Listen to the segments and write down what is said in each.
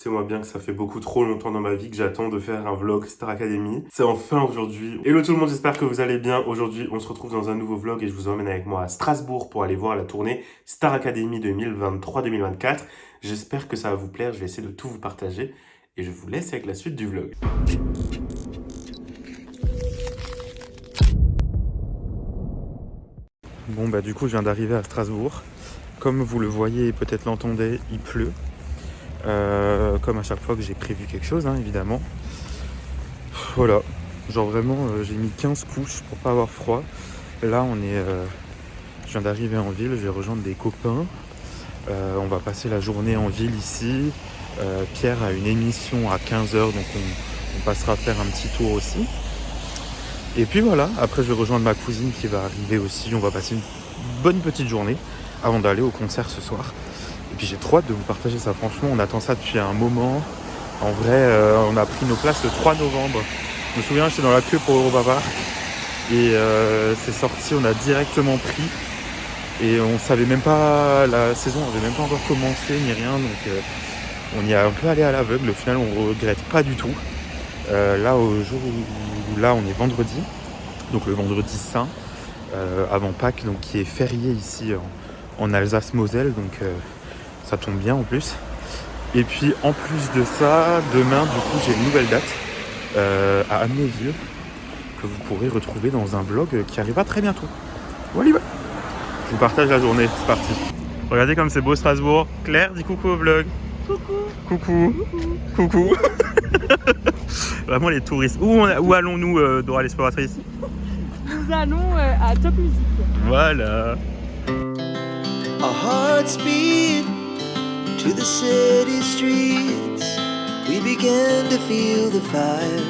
Écoutez-moi bien que ça fait beaucoup trop longtemps dans ma vie que j'attends de faire un vlog Star Academy. C'est enfin aujourd'hui. Hello tout le monde, j'espère que vous allez bien. Aujourd'hui, on se retrouve dans un nouveau vlog et je vous emmène avec moi à Strasbourg pour aller voir la tournée Star Academy 2023-2024. J'espère que ça va vous plaire, je vais essayer de tout vous partager et je vous laisse avec la suite du vlog. Bon bah du coup je viens d'arriver à Strasbourg. Comme vous le voyez et peut-être l'entendez, il pleut. Comme à chaque fois que j'ai prévu quelque chose, hein, évidemment. Voilà, genre vraiment j'ai mis 15 couches pour pas avoir froid. Là je viens d'arriver en ville, je vais rejoindre des copains. On va passer la journée en ville ici. Pierre a une émission à 15h, donc on passera faire un petit tour aussi. Et puis voilà, après je vais rejoindre ma cousine qui va arriver aussi. On va passer une bonne petite journée avant d'aller au concert ce soir. Et puis j'ai trop hâte de vous partager ça, franchement on attend ça depuis un moment. En vrai on a pris nos places le 3 novembre. Je me souviens j'étais dans la queue pour Europa Park. Et c'est sorti, on a directement pris. Et on savait même pas, la saison n'avait même pas encore commencé ni rien. Donc on y a un peu allé à l'aveugle, au final on regrette pas du tout. Là au jour où là on est vendredi, donc le vendredi saint, avant Pâques, donc qui est férié ici en Alsace-Moselle, donc ça tombe bien en plus. Et puis en plus de ça, demain du coup j'ai une nouvelle date à Amnéville que vous pourrez retrouver dans un vlog qui arrivera très bientôt. Voilà, je vous partage la journée, c'est parti. Regardez comme c'est beau Strasbourg. Claire, dis coucou au vlog. Coucou. Coucou. Coucou. Coucou. Vraiment les touristes. Où allons-nous, Dora l'exploratrice? Nous allons à Top Music. Voilà. Our hearts beat to the city streets. We began to feel the fire.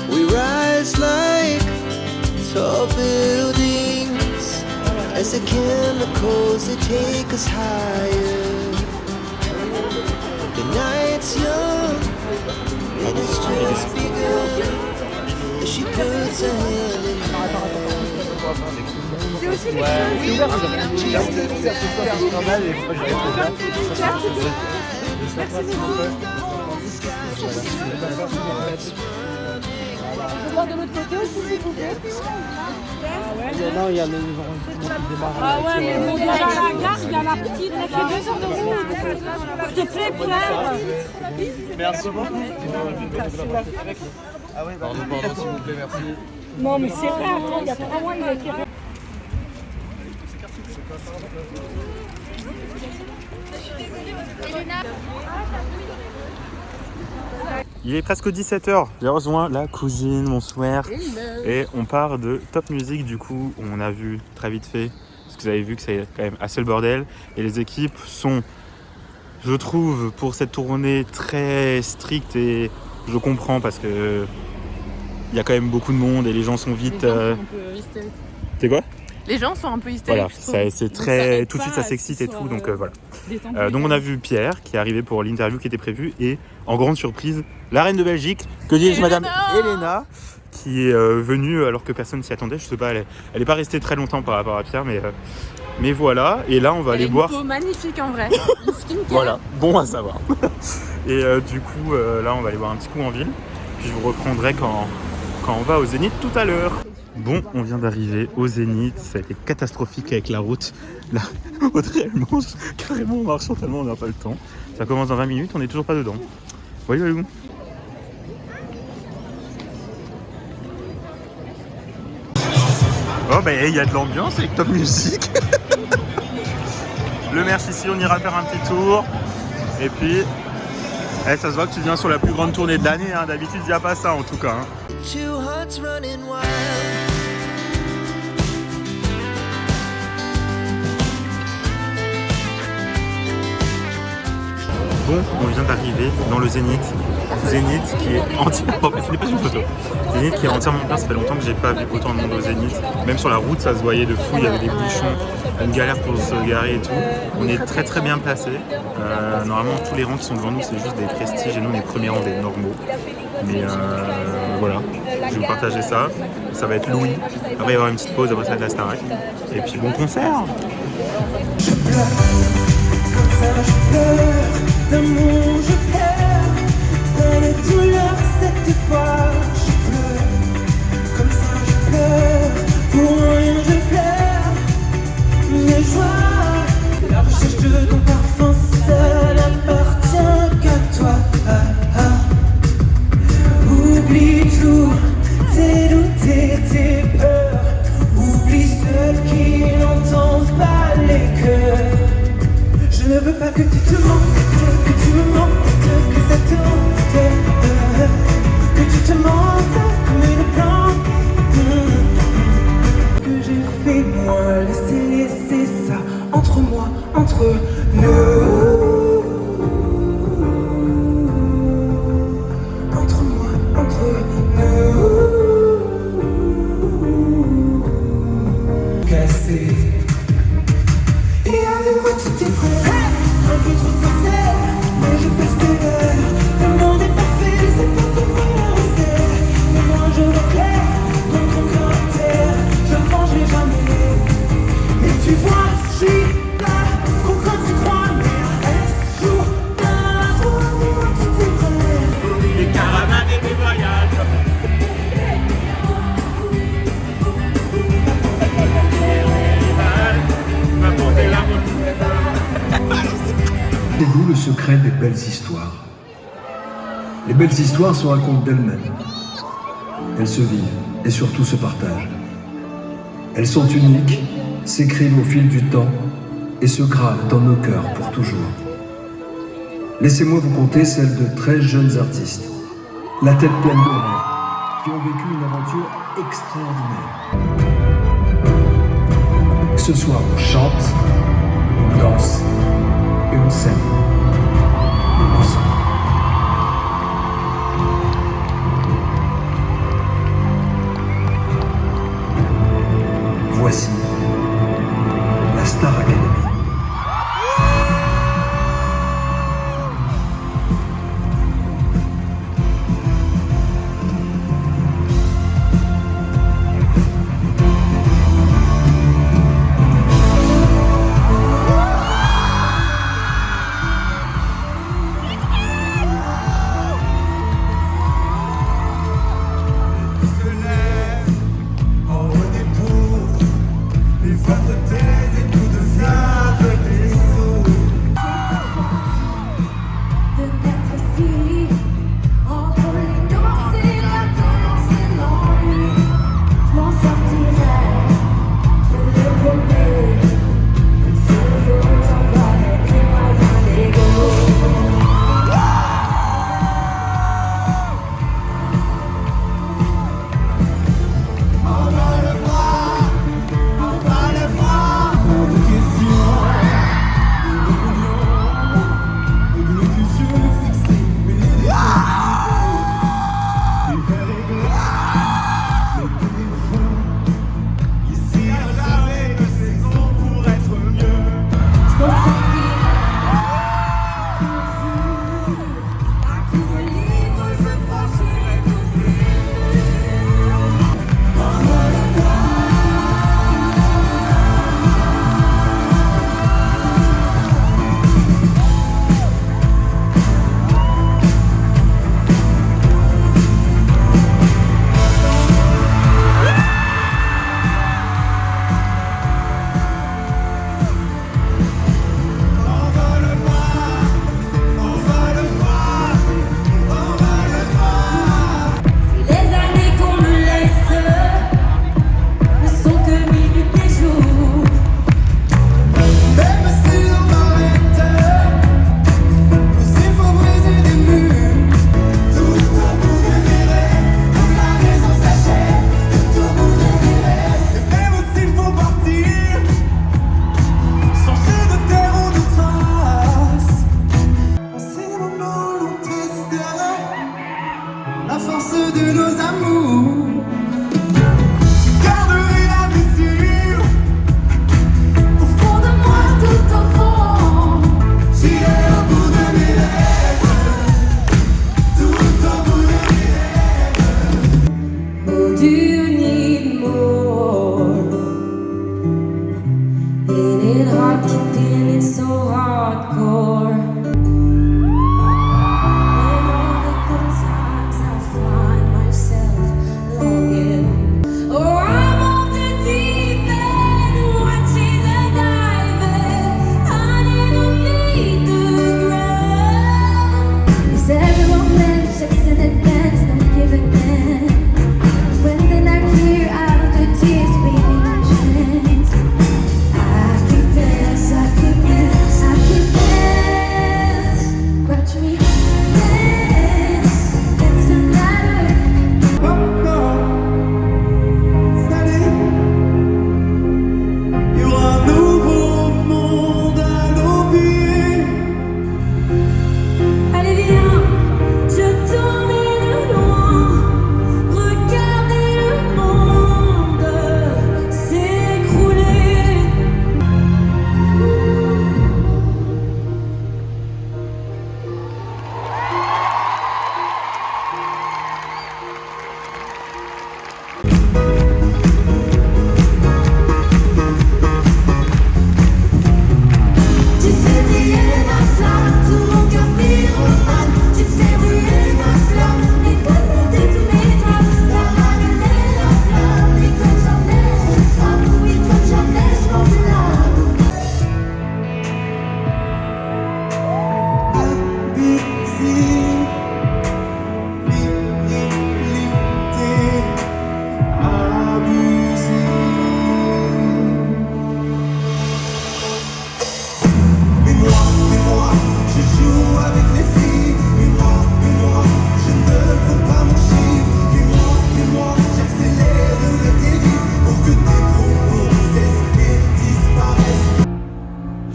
We rise like tall buildings as the chemicals they take us higher. The night's young and it's just begun as she puts her hand in mine. C'est aussi Je vois de l'autre côté aussi, s'il vous plaît. Non, il y a les gens qui démarrent. Ah ouais, mais bon, il y a la gare, il y a la petite, on a fait 2 heures de route. S'il te plaît, Pierre. Merci beaucoup. Ah oui, pardon, s'il vous plaît, merci. Non, mais c'est vrai, attends, il y a 3 mois, il a été... Il est presque 17h, j'ai rejoint la cousine, mon frère. Et on part de Top Music, du coup on a vu très vite fait, parce que vous avez vu que c'est quand même assez le bordel. Et les équipes sont, je trouve, pour cette tournée très strictes et je comprends parce que il y a quand même beaucoup de monde et les gens sont vite... C'est quoi? Les gens sont un peu hystériques. Voilà, c'est très... Tout de suite ça s'excite et tout, donc voilà. Donc on a vu Pierre qui est arrivé pour l'interview qui était prévue et en grande surprise, la reine de Belgique, que dis-je, madame Elena, qui est venue alors que personne s'y attendait. Je sais pas, elle est pas restée très longtemps par rapport à Pierre, mais voilà. Et là on va aller boire. Peau magnifique en vrai. Voilà, bon à savoir. Et du coup là on va aller boire un petit coup en ville, puis je vous reprendrai quand on va au Zénith tout à l'heure. Bon, on vient d'arriver au Zénith, ça a été catastrophique avec la route. Là, Audrey, elle mange carrément en marchant tellement on n'a pas le temps. Ça commence dans 20 minutes, on n'est toujours pas dedans. Voyez-vous. Oh bah il y a de l'ambiance avec Top Music. Le merch ici, on ira faire un petit tour. Et puis, ça se voit que tu viens sur la plus grande tournée de l'année, hein. D'habitude il n'y a pas ça en tout cas. Hein. Two hearts running wild. Bon, on vient d'arriver dans le Zénith. Zénith qui est entièrement... Ce n'est pas une photo. Zénith qui est entièrement plein. Ça fait longtemps que j'ai pas vu autant de monde au Zénith. Même sur la route, ça se voyait de fou. Il y avait des bouchons, une galère pour se garer et tout. On est très très bien placés. Normalement, tous les rangs qui sont devant nous, c'est juste des prestiges. Et nous, on est premiers rangs des normaux. Mais voilà, je vais vous partager ça. Ça va être Louis. Après, il va y avoir une petite pause. Après, ça va être la Starac. Et puis, bon concert. de joie. La recherche de ton parfum seul appartient qu'à toi. Oublie tout, tes doutes et tes peurs. Oublie ceux qui n'entendent pas les cœurs. Je ne veux pas que tu te mentes, que tu me mentes, que ça te hante, que tu te mentes comme une plante. Que j'ai fait moi, laisser ça entre moi, entre nous. Entre moi, entre nous. Cassé. Et avec moi tout est prêt. Un peu trop sincère, mais je persévère. Le monde est parfait, c'est pas ton meilleur essai. Mais moi je m'éclaire dans ton caractère. Je ne changerai jamais. Mais tu vois, je suis là, quand tu crois, mais reste toujours là. Toi, moi, tout est vrai. Les caravanes et des voyages. Va monter la route. C'est-vous le secret des belles histoires? Les belles histoires se racontent d'elles-mêmes. Elles se vivent et surtout se partagent. Elles sont uniques, s'écrivent au fil du temps et se gravent dans nos cœurs pour toujours. Laissez-moi vous conter celle de 13 jeunes artistes, la tête pleine de rêves, qui ont vécu une aventure extraordinaire. Ce soir, on chante, on danse et on s'aime. Ensemble. Voici la Star Academy. Oh, I'm off the deep end, watching the night.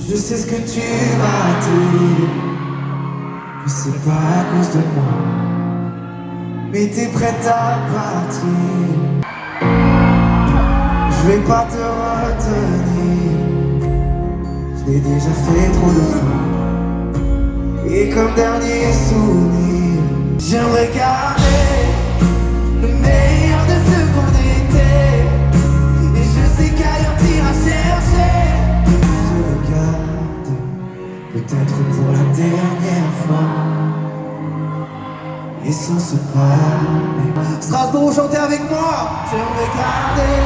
Je sais ce que tu vas dire, que c'est pas à cause de moi, mais t'es prête à partir. Je vais pas te retenir, je l'ai déjà fait trop de fois. Et comme dernier souvenir, j'aimerais garder le meilleur de ce qu'on était. Et je sais qu'ailleurs t'iras chercher. Je regarde, peut-être pour la dernière fois, et sans se parler. Strasbourg, chantez avec moi, j'aimerais garder.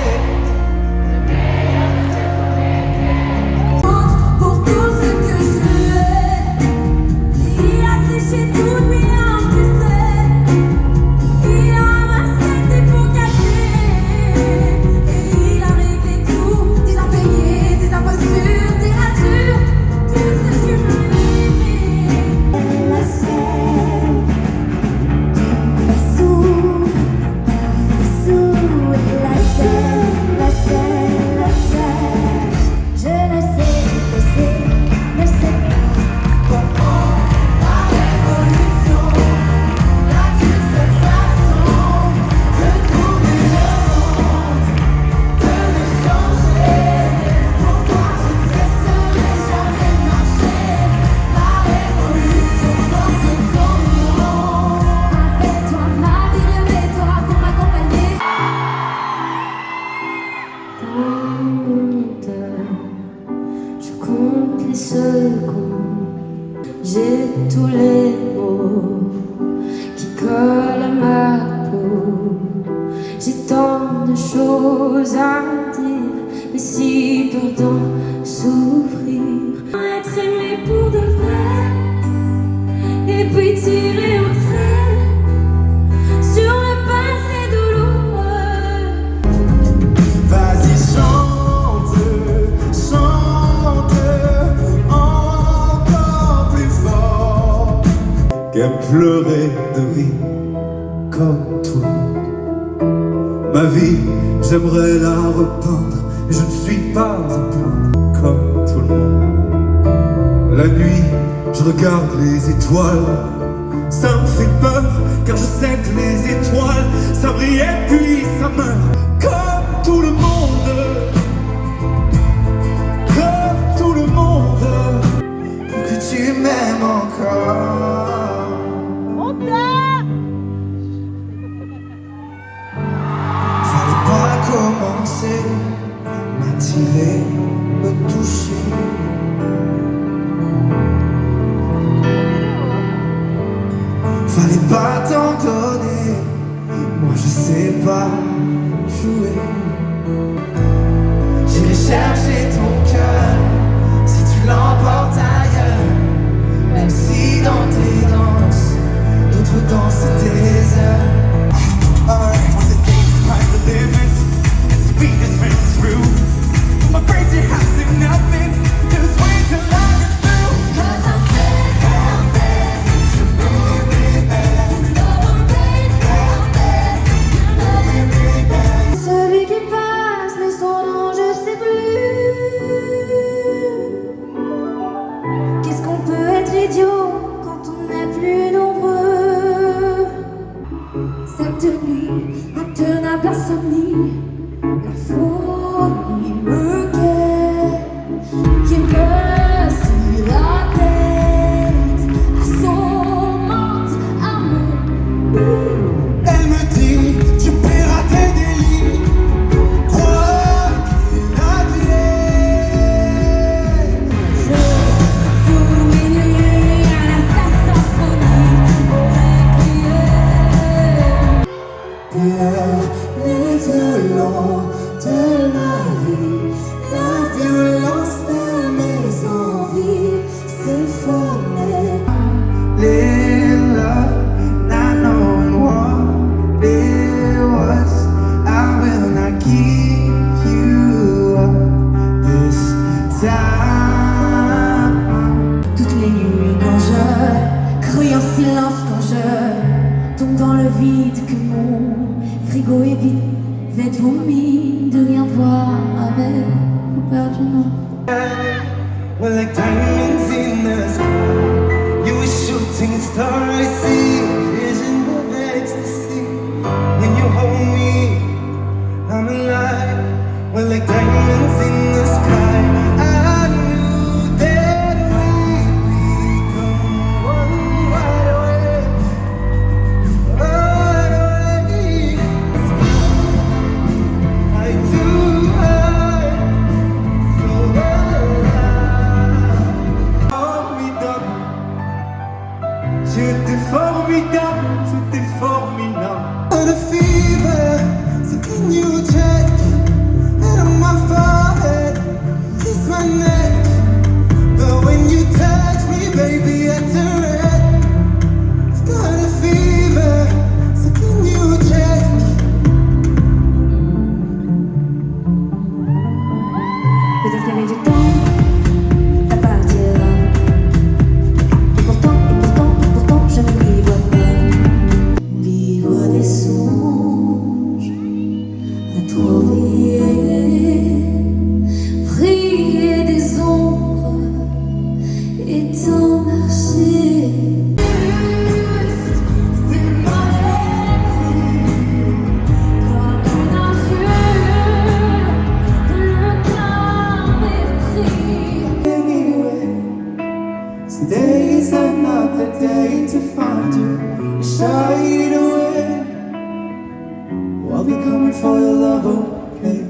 Pour tout ce que je hais, il a séché toutes mes larmes, tu sais. Il a ramassé tes pots cachés, et il a réglé tout, tes impayés, tes impostures, tes ratures, tout ce que tu veux aimer. La scène, sous la scène, la scène, la scène. Je ne sais, ne sais pas comment la révolution n'a qu'une seule façon de tourner le monde, de le changer. Pour toi, je ne cesserai jamais de marcher. La révolution porte ton nom. Arrête-toi, ma vie, levez-toi pour m'accompagner. Je compte les secondes, j'ai tous les mots qui collent à ma peau. J'ai tant de choses à dire, mais si peu d'en souffrir. Être aimé pour de vrai, et puis tirer un trait sur le passé douloureux. Vas-y, chante, chante encore plus fort. Qu'aime pleurer de rire comme tout le monde. Ma vie, j'aimerais la repeindre, mais je ne suis pas un plan comme tout le monde. La nuit, je regarde les étoiles, ça me fait peur, car je sais que les étoiles, ça brille et puis ça meurt. Comme tout le monde, comme tout le monde, pour que tu m'aimes encore. Fallait pas commencer, m'attirer, me toucher. Fallait pas t'en donner, moi je sais pas jouer. J'irai chercher ton cœur si tu l'emportes ailleurs, même si dans tes danses, d'autres dansent tes heures. Alright, on the same kind of limits, and sweetness rings through. My crazy house is nothing, just wait till I get through. 'Cause I'm fed up, you know it. Love, I'm fed up, celui qui passe, mais son nom je sais plus. Qu'est-ce qu'on peut être idiot quand on n'est plus nombreux? Cette nuit, intenable insomnie, la folie me guette, qui me scie la tête, assommante à mon bout. Elle me dit, tu paieras tes délits, quoi qu'il advienne. Je fous mes nuits à sa symphonie, aurait crié. Les violons de ma vie, la violence de mes envies s'effondrait. Lila, not knowing what it was, I will not give you up this time. Toutes les nuits quand je crie en silence, quand je tombe dans le vide, que mon frigo est vide, faites-vous mine de rien voir avec vos peurs du nom. Well, like diamonds in the sky. You were shooting star, I see a vision of ecstasy. When you hold me, I'm alive. We're like diamonds in the sky. I knew that we'd become one right away. Right away. I do hurt so well. Formidable. Tu étais formidable, c'était formidable. The fever, so can you check it on my forehead, kiss my neck. But when you touch me, baby, I turn red. I've got a fever, so can you check it? Peut-être qu'il y avait du temps, ça partira. Et pourtant, je ne m'y vois pas. Vivre des songes à trouver, vriller des ombres et t'en marcher. C'est ma comme un jeu de le cœur mépris. Anyway, today's another day to find you, shine away. I'll be coming for your love, okay?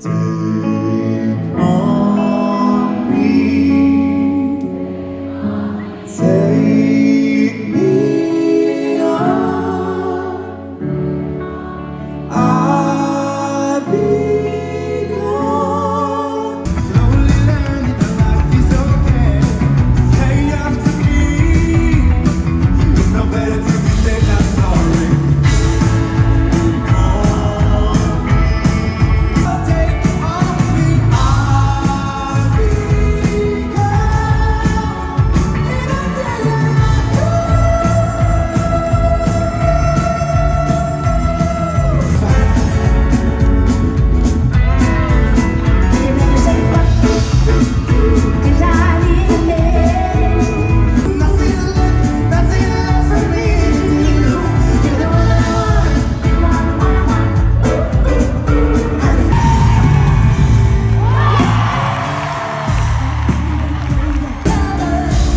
Deep on me, take me on. I'll be gone. Slowly learning that life is okay. Say after me, it's no better to be safe than sorry. Take off me, I'll be gone. In a Et même chaque fois que j'arrive, nothing left for me to do. You're the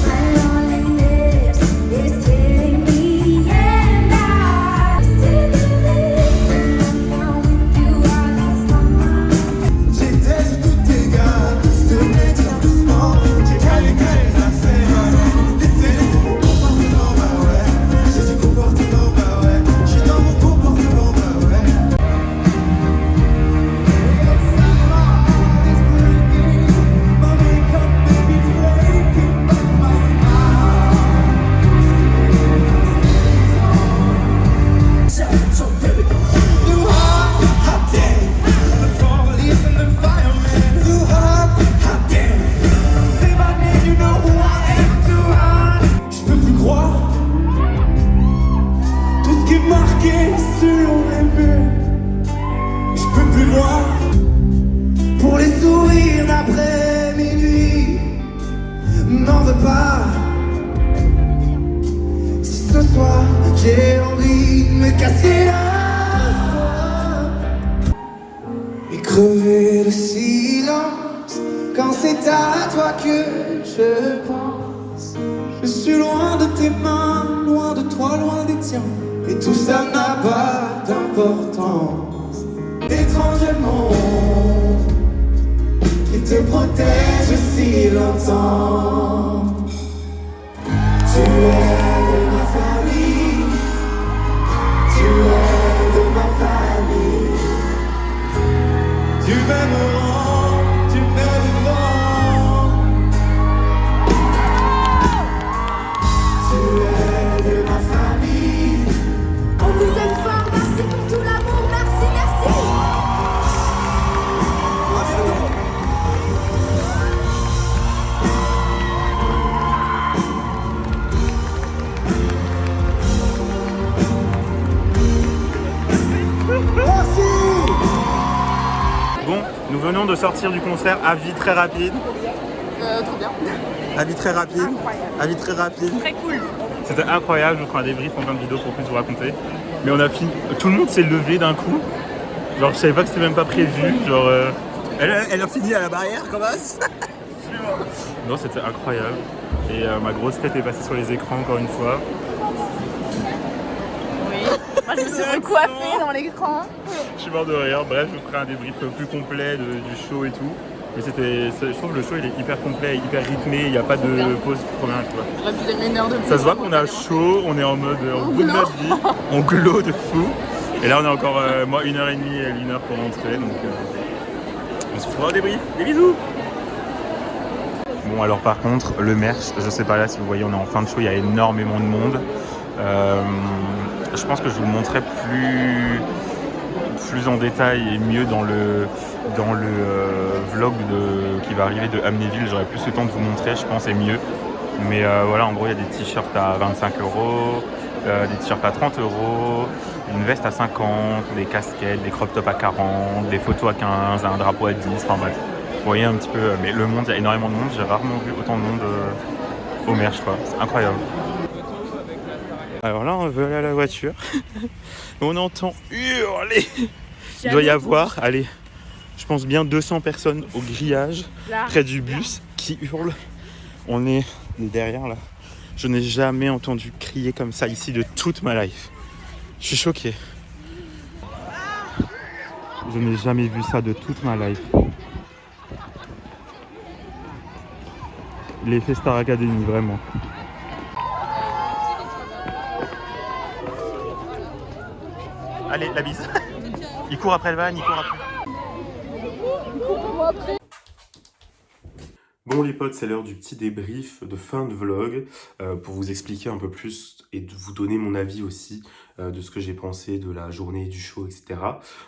my loneliness is killing me, and I still believe now with you I lost my mind. J'étais sur tous tes gars, je te l'ai dit doucement. J'ai calé l'affaire. Laissez mon comportement, bah ouais. J'ai du comportement, bah ouais. J'suis dans mon comportement, bah ouais. My makeup, baby, flaking, but my smile. Too hot, hot day. The police and the firemen. Too hot, hot day. Say my name, you know who I am. Too hot. J'peux plus croire tout ce qui est marqué sur les murs. J'peux plus voir pour les sourires d'après minuit. N'en veux pas. Si ce soir j'ai envie de me casser la soie et crever le silence quand c'est à toi que je pense. Je suis loin de tes mains, loin de toi, loin des tiens, et tout ça n'a pas d'importance. Étrangement, qui te protège si longtemps. Tu es de ma famille, tu es de ma famille. Tu m'aimeras, tu m'aimeras. Tu es de ma famille. On vous aime fort, merci pour tout l'amour, merci, merci. À bientôt. Bon, nous venons de sortir du concert. Avis très rapide. Trop bien. Avis très rapide. Avis très rapide. Très cool. C'était incroyable, je vous ferai un débrief en fin de vidéo pour plus vous raconter. Mais on a fini, tout le monde s'est levé d'un coup. Genre je savais pas que c'était même pas prévu. Genre Elle a fini à la barrière, comment? non, c'était incroyable. Et ma grosse tête est passée sur les écrans encore une fois. Oui. Moi, je me suis recoiffée dans l'écran. Je suis mort de rire. Bref, je vous ferai un débrief plus complet du show et tout. Mais je trouve que le show il est hyper complet, hyper rythmé, il n'y a pas de pause première, tu vois. J'aurais pu donner une heure de plus. Ça se voit qu'on a chaud, on est en mode au bout de notre vie, on glow de fou. Et là on a encore moi 1h30 et 1h pour rentrer, donc on se retrouvera au débrief. Des bisous. Bon alors par contre, le merch, je sais pas là si vous voyez, on est en fin de show, il y a énormément de monde. Je pense que je vous le montrerai plus en détail et mieux dans le vlog qui va arriver de Amnéville. J'aurai plus le temps de vous montrer, je pense, et mieux. Mais voilà, en gros, il y a des t-shirts à 25 €, des t-shirts à 30 €, une veste à 50, des casquettes, des crop tops à 40, des photos à 15, un drapeau à 10, enfin bref. Vous voyez un petit peu, mais le monde, il y a énormément de monde. J'ai rarement vu autant de monde au merch, quoi. C'est incroyable. Alors là, on veut aller à la voiture. On entend hurler. Il doit y avoir, allez, je pense bien 200 personnes au grillage, près du bus, qui hurlent. On est derrière là. Je n'ai jamais entendu crier comme ça ici de toute ma life. Je suis choqué. Je n'ai jamais vu ça de toute ma life. L'effet Star Academy, vraiment. Allez, la bise. Il court après le van, il court après. Bon les potes, c'est l'heure du petit débrief de fin de vlog pour vous expliquer un peu plus et de vous donner mon avis aussi de ce que j'ai pensé de la journée, du show, etc.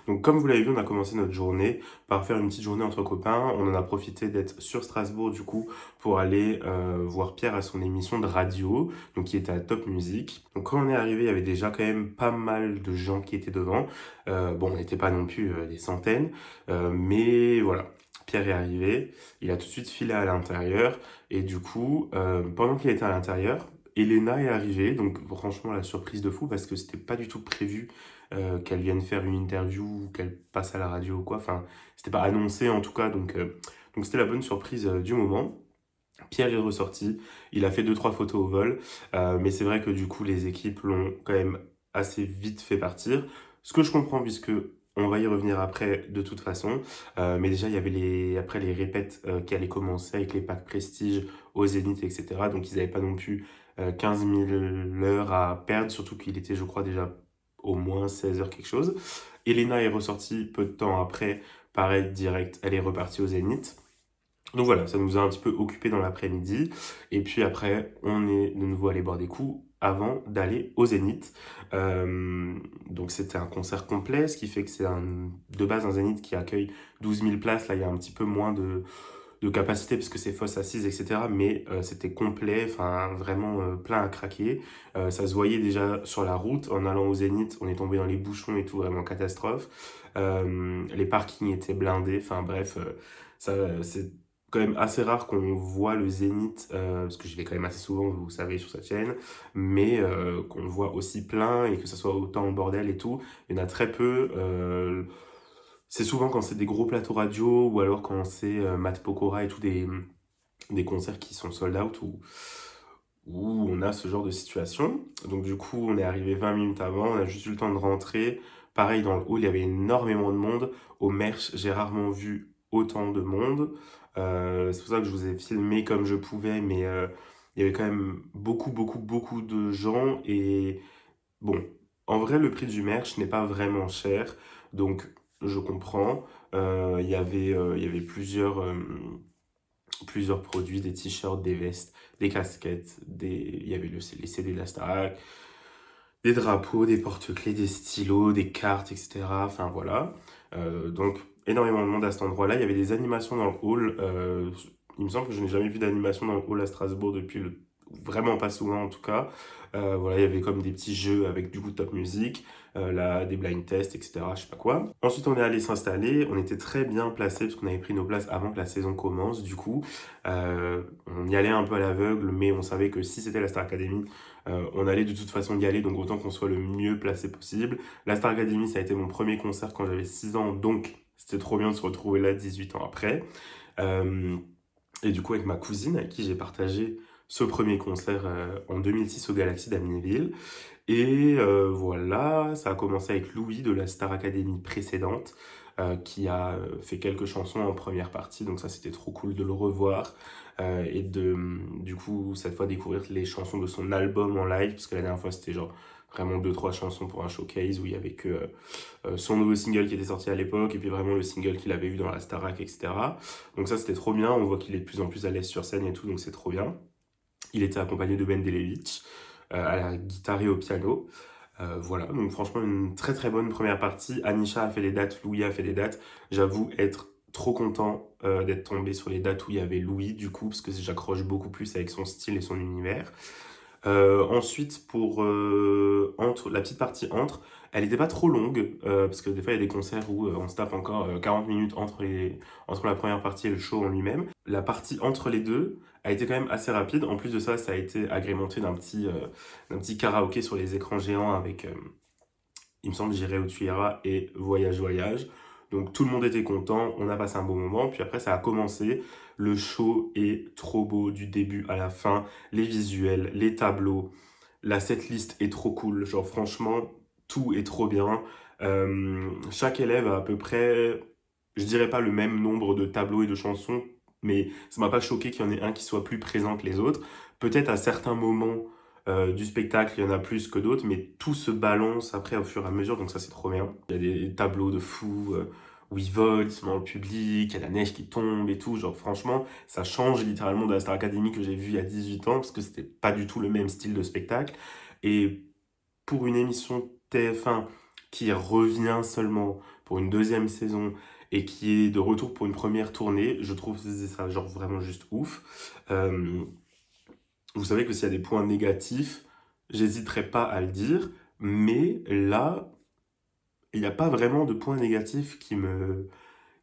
Donc comme vous l'avez vu, on a commencé notre journée par faire une petite journée entre copains. On en a profité d'être sur Strasbourg du coup pour aller voir Pierre à son émission de radio, donc qui était à Top Music. Donc quand on est arrivé, il y avait déjà quand même pas mal de gens qui étaient devant. Bon, on n'était pas non plus des centaines, mais voilà. Pierre est arrivé, il a tout de suite filé à l'intérieur et du coup, pendant qu'il était à l'intérieur, Elena est arrivée, donc franchement la surprise de fou parce que c'était pas du tout prévu qu'elle vienne faire une interview ou qu'elle passe à la radio ou quoi, enfin c'était pas annoncé en tout cas, donc c'était la bonne surprise du moment. Pierre est ressorti, il a fait 2-3 photos au vol, mais c'est vrai que du coup les équipes l'ont quand même assez vite fait partir, ce que je comprends puisque on va y revenir après de toute façon, mais déjà il y avait après les répètes qui allaient commencer avec les packs Prestige au Zénith, etc. Donc ils n'avaient pas non plus 15 000 heures à perdre, surtout qu'il était je crois déjà au moins 16 heures quelque chose. Elena est ressortie peu de temps après, pareil direct, elle est repartie au Zénith. Donc voilà, ça nous a un petit peu occupé dans l'après-midi. Et puis après, on est de nouveau allé boire des coups avant d'aller au Zénith. Donc c'était un concert complet, ce qui fait que c'est de base un Zénith qui accueille 12 000 places. Là, il y a un petit peu moins de capacité parce que c'est fosse assise, etc. Mais c'était complet, enfin vraiment plein à craquer. Ça se voyait déjà sur la route. En allant au Zénith, on est tombé dans les bouchons et tout, vraiment catastrophe. Les parkings étaient blindés, enfin bref, c'est quand même assez rare qu'on voit le Zénith, parce que j'y vais quand même assez souvent, vous savez, sur cette chaîne, mais qu'on le voit aussi plein et que ça soit autant en bordel et tout. Il y en a très peu. C'est souvent quand c'est des gros plateaux radio ou alors quand c'est Matt Pokora et tout, des concerts qui sont sold out où on a ce genre de situation. Donc du coup, on est arrivé 20 minutes avant, on a juste eu le temps de rentrer. Pareil, dans le hall, il y avait énormément de monde. Au merch, j'ai rarement vu autant de monde. C'est pour ça que je vous ai filmé comme je pouvais, mais il y avait quand même beaucoup de gens. Et bon, en vrai, le prix du merch n'est pas vraiment cher, donc je comprends. Il y avait plusieurs produits, des t-shirts, des vestes, des casquettes, il y avait les CD de la Starac, des drapeaux, des porte-clés, des stylos, des cartes, etc. Enfin voilà. Donc énormément de monde à cet endroit-là. Il y avait des animations dans le hall. Il me semble que je n'ai jamais vu d'animation dans le hall à Strasbourg depuis vraiment pas souvent en tout cas. Voilà, il y avait comme des petits jeux avec du coup top music, des blind tests, etc. Je sais pas quoi. Ensuite, on est allé s'installer. On était très bien placés parce qu'on avait pris nos places avant que la saison commence. Du coup, on y allait un peu à l'aveugle, mais on savait que si c'était la Star Academy, on allait de toute façon y aller, donc autant qu'on soit le mieux placé possible. La Star Academy, ça a été mon premier concert quand j'avais 6 ans, donc c'était trop bien de se retrouver là 18 ans après. Et du coup, avec ma cousine, avec qui j'ai partagé ce premier concert en 2006 au Galaxy d'Amnéville. Et voilà, ça a commencé avec Louis de la Star Academy précédente, qui a fait quelques chansons en première partie, donc ça c'était trop cool de le revoir et de du coup cette fois découvrir les chansons de son album en live, parce que la dernière fois c'était genre vraiment 2-3 chansons pour un showcase où il y avait que son nouveau single qui était sorti à l'époque et puis vraiment le single qu'il avait eu dans la Starac, etc. Donc ça c'était trop bien, on voit qu'il est de plus en plus à l'aise sur scène et tout, donc c'est trop bien. Il était accompagné de Ben Delevic à la guitare et au piano. Voilà, donc franchement une très très bonne première partie. Anisha a fait des dates, Louis a fait des dates. J'avoue être trop content d'être tombé sur les dates où il y avait Louis du coup, parce que j'accroche beaucoup plus avec son style et son univers. Ensuite, pour la petite partie entre, elle n'était pas trop longue, parce que des fois il y a des concerts où on se tape encore 40 minutes entre la première partie et le show en lui-même. La partie entre les deux a été quand même assez rapide. En plus de ça, ça a été agrémenté d'un petit karaoké sur les écrans géants avec, il me semble, J'irai où tu iras et Voyage Voyage. Donc tout le monde était content, on a passé un bon moment, puis après ça a commencé. Le show est trop beau du début à la fin, les visuels, les tableaux, la setlist est trop cool, genre franchement, tout est trop bien. Chaque élève a à peu près, je dirais pas le même nombre de tableaux et de chansons, mais ça m'a pas choqué qu'il y en ait un qui soit plus présent que les autres. Peut-être à certains moments du spectacle, il y en a plus que d'autres, mais tout se balance après au fur et à mesure, donc ça c'est trop bien. Il y a des tableaux de fous où ils volent, ils sont dans le public, il y a la neige qui tombe et tout, genre franchement, ça change littéralement de la Star Academy que j'ai vue il y a 18 ans, parce que c'était pas du tout le même style de spectacle. Et pour une émission TF1 qui revient seulement pour une deuxième saison et qui est de retour pour une première tournée, je trouve ça genre vraiment juste ouf. Vous savez que s'il y a des points négatifs, j'hésiterai pas à le dire, mais là, il n'y a pas vraiment de points négatifs qui me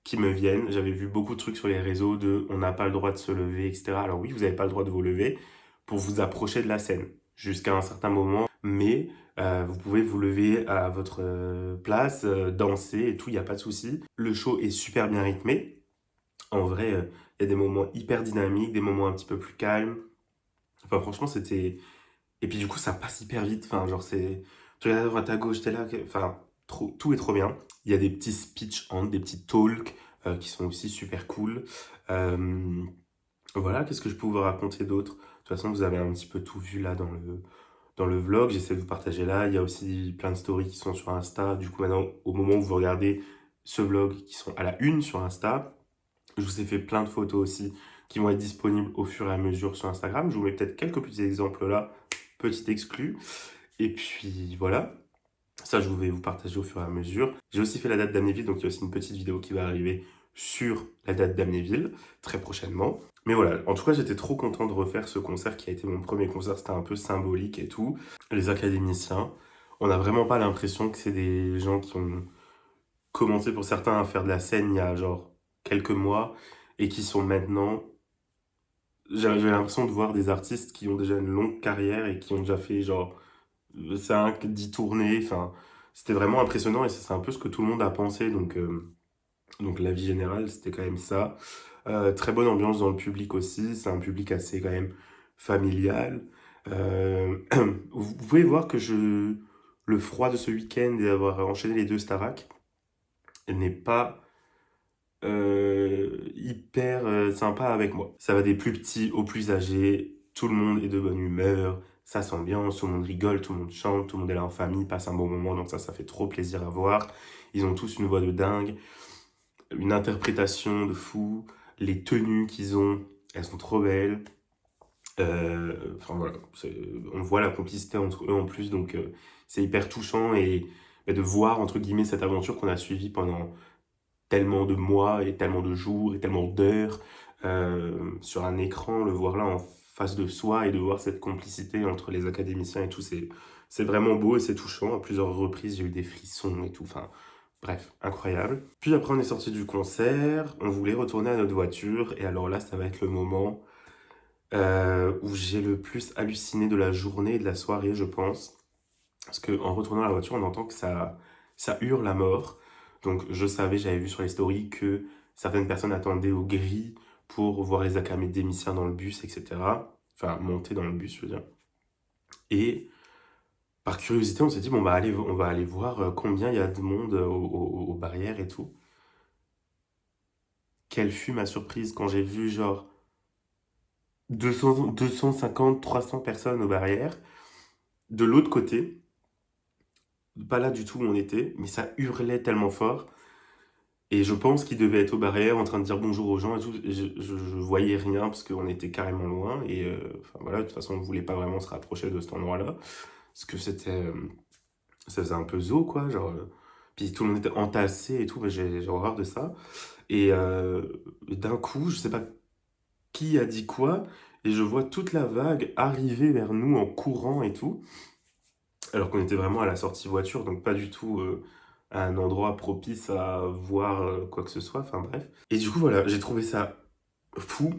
viennent. J'avais vu beaucoup de trucs sur les réseaux de on n'a pas le droit de se lever, etc. Alors oui, vous n'avez pas le droit de vous lever pour vous approcher de la scène jusqu'à un certain moment, mais vous pouvez vous lever à votre place, danser et tout, il n'y a pas de souci. Le show est super bien rythmé. En vrai, il y a des moments hyper dynamiques, des moments un petit peu plus calmes. Enfin, franchement, c'était... Et puis du coup, ça passe hyper vite. Enfin, genre, c'est... Tu regardes à droite à gauche, t'es là... Enfin, tout est trop bien. Il y a des petits speech des petits talks qui sont aussi super cool. Voilà, qu'est-ce que je peux vous raconter d'autre? De toute façon, vous avez un petit peu tout vu là dans le vlog. J'essaie de vous partager là. Il y a aussi plein de stories qui sont sur Insta. Du coup, maintenant, au moment où vous regardez ce vlog, qui sont à la une sur Insta, je vous ai fait plein de photos aussi qui vont être disponibles au fur et à mesure sur Instagram. Je vous mets peut-être quelques petits exemples là, petit exclu. Et puis voilà, ça je vais vous partager au fur et à mesure. J'ai aussi fait la date d'Amnéville, donc il y a aussi une petite vidéo qui va arriver sur la date d'Amnéville très prochainement. Mais voilà, en tout cas j'étais trop content de refaire ce concert qui a été mon premier concert, c'était un peu symbolique et tout. Les académiciens, on n'a vraiment pas l'impression que c'est des gens qui ont commencé pour certains à faire de la scène il y a genre quelques mois et qui sont maintenant... J'avais l'impression de voir des artistes qui ont déjà une longue carrière et qui ont déjà fait genre 5, 10 tournées. Enfin, c'était vraiment impressionnant et c'est un peu ce que tout le monde a pensé. Donc l'avis général, c'était quand même ça. Très bonne ambiance dans le public aussi. C'est un public assez quand même familial. Vous pouvez voir que le froid de ce week-end et d'avoir enchaîné les 2 Starac n'est pas... hyper sympa avec moi. Ça va des plus petits aux plus âgés, tout le monde est de bonne humeur, ça s'ambiance, tout le monde rigole, tout le monde chante, tout le monde est là en famille, passe un bon moment, donc ça fait trop plaisir à voir. Ils ont tous une voix de dingue, une interprétation de fou, les tenues qu'ils ont, elles sont trop belles. Enfin voilà, on voit la complicité entre eux en plus, donc c'est hyper touchant et de voir entre guillemets cette aventure qu'on a suivie pendant tellement de mois et tellement de jours et tellement d'heures sur un écran, le voir là face de soi et de voir cette complicité entre les académiciens et tout. C'est vraiment beau et c'est touchant. À plusieurs reprises, j'ai eu des frissons et tout. Enfin, bref, incroyable. Puis après, on est sorti du concert. On voulait retourner à notre voiture. Et alors là, ça va être le moment où j'ai le plus halluciné de la journée et de la soirée, je pense. Parce qu'en retournant à la voiture, on entend que ça hurle à mort. Donc je savais, j'avais vu sur les stories que certaines personnes attendaient au gris pour voir les académiciens dans le bus, etc. Enfin, monter dans le bus, je veux dire. Et par curiosité, on s'est dit, bon, bah, allez, on va aller voir combien il y a de monde aux barrières et tout. Quelle fut ma surprise quand j'ai vu genre 250, 300 personnes aux barrières. De l'autre côté, pas là du tout où on était, mais ça hurlait tellement fort. Et je pense qu'ils devaient être aux barrières en train de dire bonjour aux gens et tout. Je voyais rien parce qu'on était carrément loin. Et enfin voilà, de toute façon, on voulait pas vraiment se rapprocher de cet endroit-là. Parce que c'était. Ça faisait un peu zoo, quoi. Genre, puis tout le monde était entassé et tout. Mais j'ai horreur de ça. Et d'un coup, je sais pas qui a dit quoi. Et je vois toute la vague arriver vers nous en courant et tout. Alors qu'on était vraiment à la sortie voiture, donc pas du tout à un endroit propice à voir quoi que ce soit, enfin bref. Et du coup voilà, j'ai trouvé ça fou.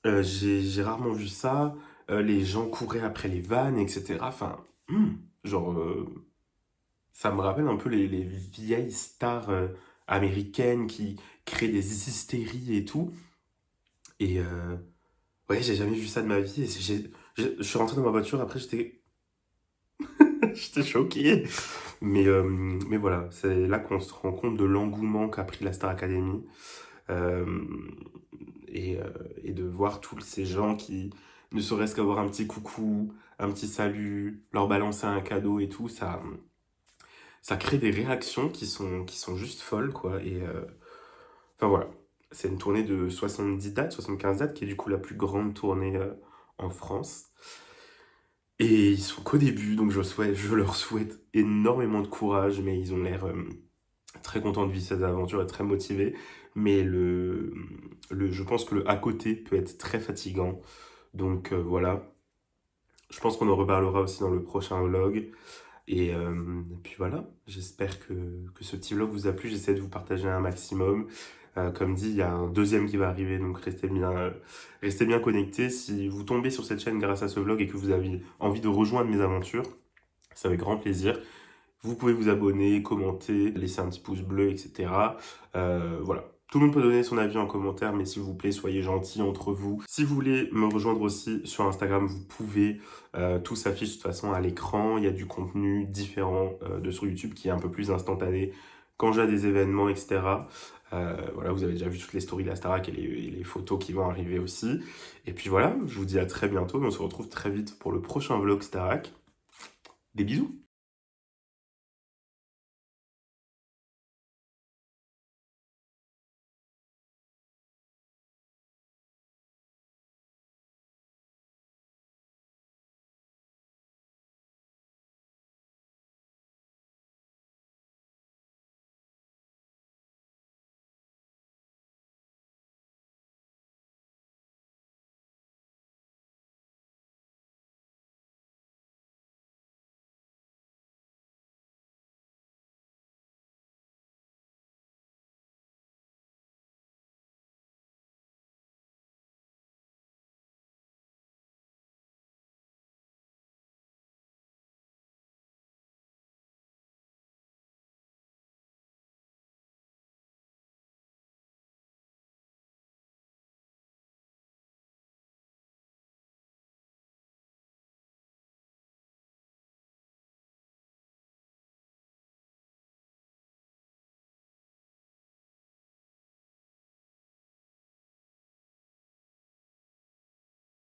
J'ai rarement vu ça. Les gens couraient après les vannes, etc. Enfin, genre, ça me rappelle un peu les vieilles stars américaines qui créent des hystéries et tout. Et ouais, j'ai jamais vu ça de ma vie. Et je suis rentré dans ma voiture, après j'étais j'étais choqué. Mais voilà, c'est là qu'on se rend compte de l'engouement qu'a pris la Star Academy. Et de voir tous ces gens qui, ne serait-ce qu'avoir un petit coucou, un petit salut, leur balancer un cadeau et tout, ça crée des réactions qui sont juste folles, quoi. Et enfin voilà, c'est une tournée de 70 dates, 75 dates, qui est du coup la plus grande tournée en France. Et ils sont qu'au début, donc je leur souhaite énormément de courage, mais ils ont l'air très contents de vivre cette aventure et très motivés. Mais je pense que le à côté peut être très fatigant. Donc voilà, je pense qu'on en reparlera aussi dans le prochain vlog. Et puis voilà, j'espère que ce petit vlog vous a plu. J'essaie de vous partager un maximum. Comme dit, il y a un deuxième qui va arriver, donc restez bien connectés. Si vous tombez sur cette chaîne grâce à ce vlog et que vous avez envie de rejoindre mes aventures, c'est avec grand plaisir. Vous pouvez vous abonner, commenter, laisser un petit pouce bleu, etc. Voilà. Tout le monde peut donner son avis en commentaire, mais s'il vous plaît, soyez gentils entre vous. Si vous voulez me rejoindre aussi sur Instagram, vous pouvez. Tout s'affiche de toute façon à l'écran. Il y a du contenu différent de sur YouTube qui est un peu plus instantané quand j'ai des événements, etc. Voilà, vous avez déjà vu toutes les stories de la Starac et les photos qui vont arriver aussi. Et puis voilà, je vous dis à très bientôt. On se retrouve très vite pour le prochain vlog Starac. Des bisous!